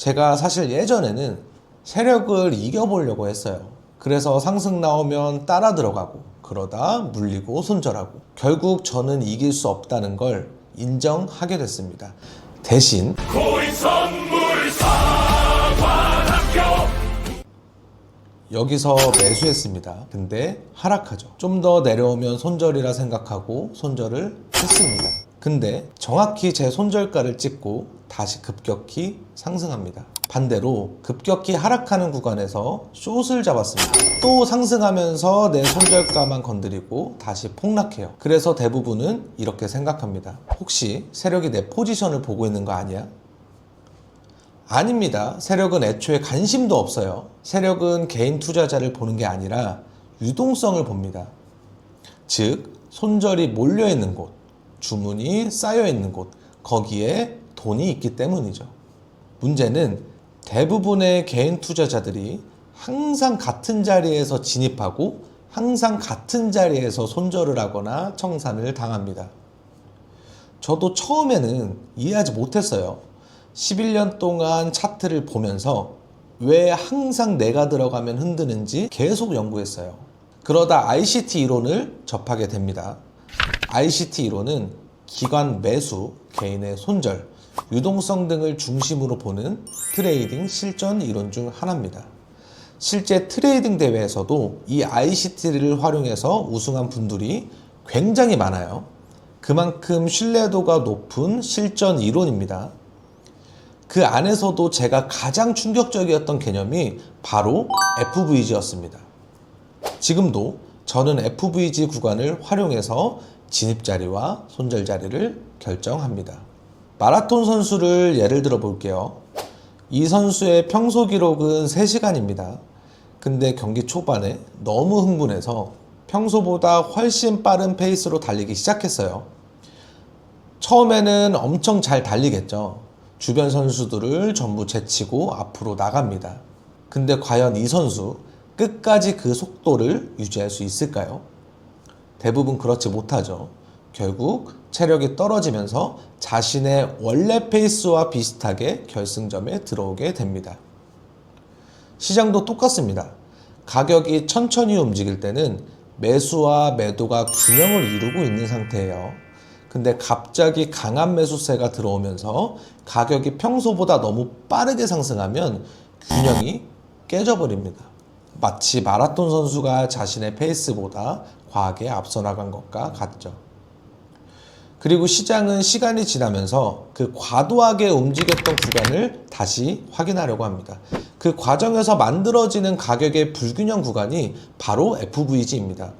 제가 사실 예전에는 세력을 이겨보려고 했어요. 그래서 상승 나오면 따라 들어가고 그러다 물리고 손절하고 결국 저는 이길 수 없다는 걸 인정하게 됐습니다. 대신 여기서 매수했습니다. 근데 하락하죠. 좀 더 내려오면 손절이라 생각하고 손절을 했습니다. 근데 정확히 제 손절가를 찍고 다시 급격히 상승합니다. 반대로 급격히 하락하는 구간에서 숏을 잡았습니다. 또 상승하면서 내 손절가만 건드리고 다시 폭락해요. 그래서 대부분은 이렇게 생각합니다. 혹시 세력이 내 포지션을 보고 있는 거 아니야? 아닙니다. 세력은 애초에 관심도 없어요. 세력은 개인 투자자를 보는 게 아니라 유동성을 봅니다. 즉, 손절이 몰려있는 곳, 주문이 쌓여있는 곳, 거기에 돈이 있기 때문이죠. 문제는 대부분의 개인 투자자들이 항상 같은 자리에서 진입하고 항상 같은 자리에서 손절을 하거나 청산을 당합니다. 저도 처음에는 이해하지 못했어요. 11년 동안 차트를 보면서 왜 항상 내가 들어가면 흔드는지 계속 연구했어요. 그러다 ICT 이론을 접하게 됩니다. ICT 이론은 기관 매수, 개인의 손절, 유동성 등을 중심으로 보는 트레이딩 실전 이론 중 하나입니다. 실제 트레이딩 대회에서도 이 ICT를 활용해서 우승한 분들이 굉장히 많아요. 그만큼 신뢰도가 높은 실전 이론입니다. 그 안에서도 제가 가장 충격적이었던 개념이 바로 FVG였습니다. 지금도 저는 FVG 구간을 활용해서 진입 자리와 손절 자리를 결정합니다. 마라톤 선수를 예를 들어 볼게요. 이 선수의 평소 기록은 3시간입니다. 근데 경기 초반에 너무 흥분해서 평소보다 훨씬 빠른 페이스로 달리기 시작했어요. 처음에는 엄청 잘 달리겠죠. 주변 선수들을 전부 제치고 앞으로 나갑니다. 근데 과연 이 선수 끝까지 그 속도를 유지할 수 있을까요? 대부분 그렇지 못하죠. 결국 체력이 떨어지면서 자신의 원래 페이스와 비슷하게 결승점에 들어오게 됩니다. 시장도 똑같습니다. 가격이 천천히 움직일 때는 매수와 매도가 균형을 이루고 있는 상태예요. 근데 갑자기 강한 매수세가 들어오면서 가격이 평소보다 너무 빠르게 상승하면 균형이 깨져버립니다. 마치 마라톤 선수가 자신의 페이스보다 과하게 앞서 나간 것과 같죠. 그리고 시장은 시간이 지나면서 그 과도하게 움직였던 구간을 다시 확인하려고 합니다. 그 과정에서 만들어지는 가격의 불균형 구간이 바로 FVG입니다.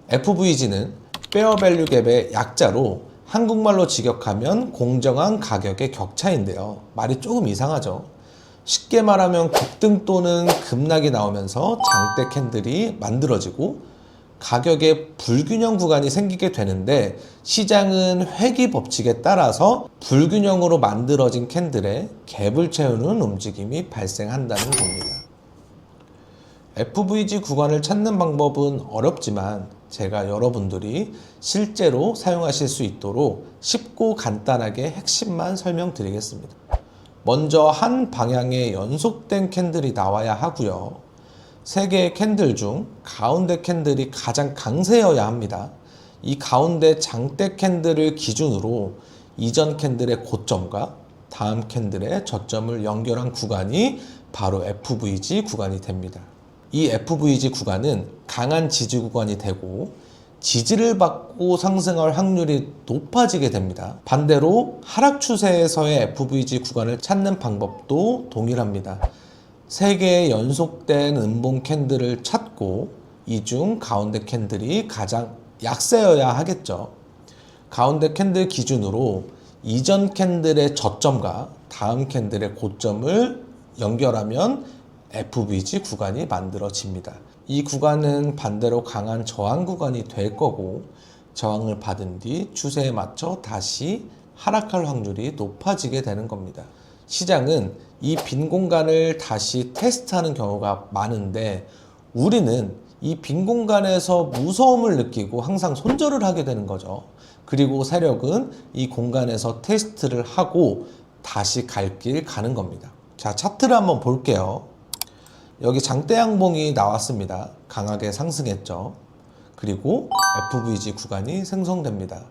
FVG는 페어 밸류 갭의 약자로 한국말로 직역하면 공정한 가격의 격차인데요. 말이 조금 이상하죠. 쉽게 말하면 급등 또는 급락이 나오면서 장대 캔들이 만들어지고 가격의 불균형 구간이 생기게 되는데 시장은 회귀 법칙에 따라서 불균형으로 만들어진 캔들에 갭을 채우는 움직임이 발생한다는 겁니다. FVG 구간을 찾는 방법은 어렵지만 제가 여러분들이 실제로 사용하실 수 있도록 쉽고 간단하게 핵심만 설명드리겠습니다. 먼저 한 방향의 연속된 캔들이 나와야 하고요. 3개의 캔들 중 가운데 캔들이 가장 강세여야 합니다. 이 가운데 장대 캔들을 기준으로 이전 캔들의 고점과 다음 캔들의 저점을 연결한 구간이 바로 FVG 구간이 됩니다. 이 FVG 구간은 강한 지지 구간이 되고 지지를 받고 상승할 확률이 높아지게 됩니다. 반대로 하락 추세에서의 FVG 구간을 찾는 방법도 동일합니다. 3개의 연속된 음봉 캔들을 찾고 이 중 가운데 캔들이 가장 약세여야 하겠죠. 가운데 캔들 기준으로 이전 캔들의 저점과 다음 캔들의 고점을 연결하면 FVG 구간이 만들어집니다. 이 구간은 반대로 강한 저항 구간이 될 거고 저항을 받은 뒤 추세에 맞춰 다시 하락할 확률이 높아지게 되는 겁니다. 시장은 이 빈 공간을 다시 테스트하는 경우가 많은데 우리는 이 빈 공간에서 무서움을 느끼고 항상 손절을 하게 되는 거죠. 그리고 세력은 이 공간에서 테스트를 하고 다시 갈 길 가는 겁니다. 자, 차트를 한번 볼게요. 여기 장대 양봉이 나왔습니다. 강하게 상승했죠. 그리고 FVG 구간이 생성됩니다.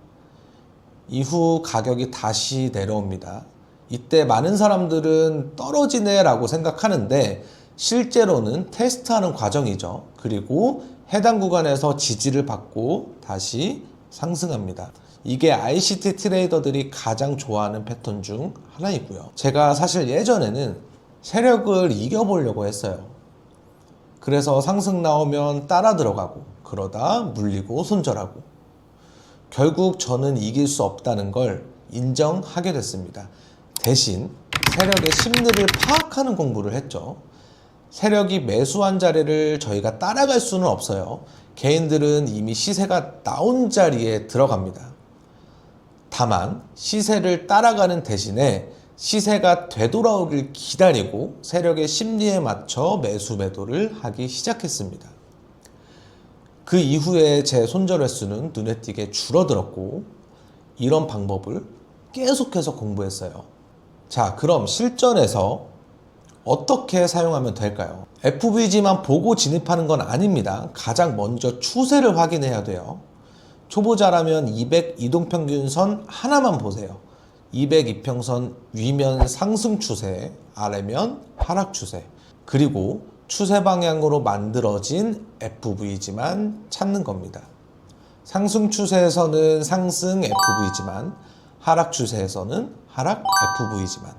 이후 가격이 다시 내려옵니다. 이때 많은 사람들은 떨어지네 라고 생각하는데 실제로는 테스트하는 과정이죠. 그리고 해당 구간에서 지지를 받고 다시 상승합니다. 이게 ICT 트레이더들이 가장 좋아하는 패턴 중 하나이고요. 제가 사실 예전에는 세력을 이겨보려고 했어요. 그래서 상승 나오면 따라 들어가고 그러다 물리고 손절하고 결국 저는 이길 수 없다는 걸 인정하게 됐습니다. 대신 세력의 심리를 파악하는 공부를 했죠. 세력이 매수한 자리를 저희가 따라갈 수는 없어요. 개인들은 이미 시세가 나온 자리에 들어갑니다. 다만 시세를 따라가는 대신에 시세가 되돌아오길 기다리고 세력의 심리에 맞춰 매수 매도를 하기 시작했습니다. 그 이후에 제 손절 횟수는 눈에 띄게 줄어들었고 이런 방법을 계속해서 공부했어요. 자, 그럼 실전에서 어떻게 사용하면 될까요? FVG만 보고 진입하는 건 아닙니다. 가장 먼저 추세를 확인해야 돼요. 초보자라면 200 이동평균선 하나만 보세요. 200 이평선 위면 상승 추세, 아래면 하락 추세. 그리고 추세 방향으로 만들어진 FVG만 찾는 겁니다. 상승 추세에서는 상승 FVG만, 하락 추세에서는 하락 FVG만.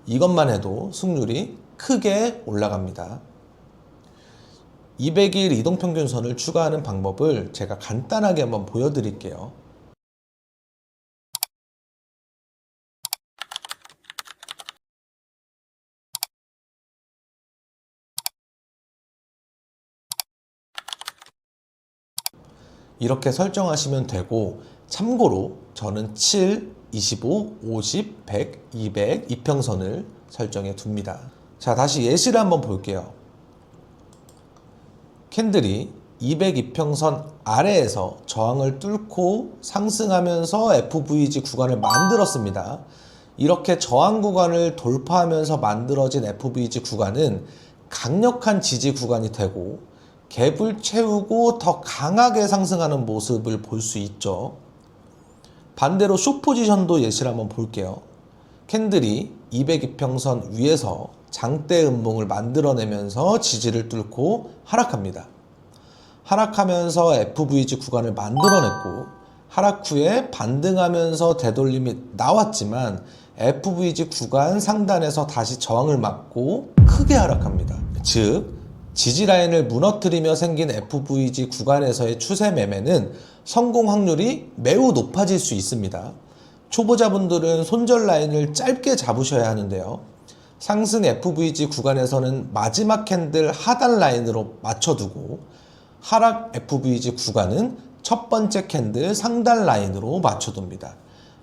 이것만 해도 승률이 크게 올라갑니다. 200일 이동평균선을 추가하는 방법을 제가 간단하게 한번 보여드릴게요. 이렇게 설정하시면 되고, 참고로 저는 7, 25, 50, 100, 200 이평선을 설정해 둡니다. 자, 다시 예시를 한번 볼게요. 캔들이 200 이평선 아래에서 저항을 뚫고 상승하면서 FVG 구간을 만들었습니다. 이렇게 저항 구간을 돌파하면서 만들어진 FVG 구간은 강력한 지지 구간이 되고 갭을 채우고 더 강하게 상승하는 모습을 볼 수 있죠. 반대로 숏 포지션도 예시를 한번 볼게요. 캔들이 200 이평선 위에서 장대 음봉을 만들어내면서 지지를 뚫고 하락합니다. 하락하면서 FVG 구간을 만들어냈고 하락 후에 반등하면서 되돌림이 나왔지만 FVG 구간 상단에서 다시 저항을 맞고 크게 하락합니다. 즉 지지 라인을 무너뜨리며 생긴 FVG 구간에서의 추세 매매는 성공 확률이 매우 높아질 수 있습니다. 초보자분들은 손절 라인을 짧게 잡으셔야 하는데요. 상승 FVG 구간에서는 마지막 캔들 하단 라인으로 맞춰두고 하락 FVG 구간은 첫 번째 캔들 상단 라인으로 맞춰둡니다.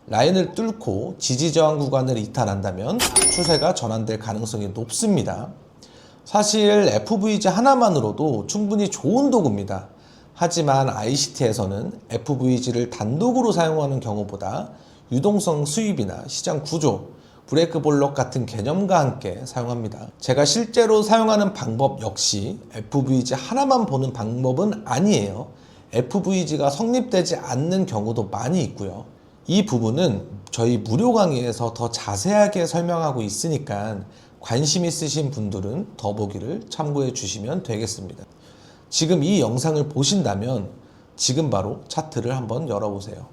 라인을 뚫고 지지 저항 구간을 이탈한다면 추세가 전환될 가능성이 높습니다. 사실 FVG 하나만으로도 충분히 좋은 도구입니다. 하지만 ICT에서는 FVG를 단독으로 사용하는 경우보다 유동성 수입이나 시장 구조, 브레이크 볼록 같은 개념과 함께 사용합니다. 제가 실제로 사용하는 방법 역시 FVG 하나만 보는 방법은 아니에요. FVG가 성립되지 않는 경우도 많이 있고요. 이 부분은 저희 무료 강의에서 더 자세하게 설명하고 있으니까 관심 있으신 분들은 더보기를 참고해 주시면 되겠습니다. 지금 이 영상을 보신다면 지금 바로 차트를 한번 열어보세요.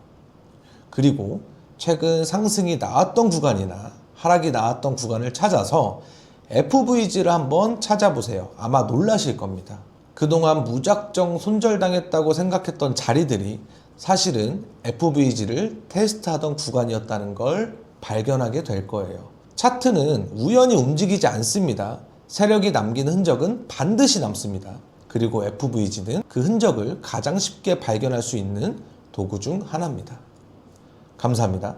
그리고 최근 상승이 나왔던 구간이나 하락이 나왔던 구간을 찾아서 FVG를 한번 찾아보세요. 아마 놀라실 겁니다. 그동안 무작정 손절당했다고 생각했던 자리들이 사실은 FVG를 테스트하던 구간이었다는 걸 발견하게 될 거예요. 차트는 우연히 움직이지 않습니다. 세력이 남긴 흔적은 반드시 남습니다. 그리고 FVG는 그 흔적을 가장 쉽게 발견할 수 있는 도구 중 하나입니다. 감사합니다.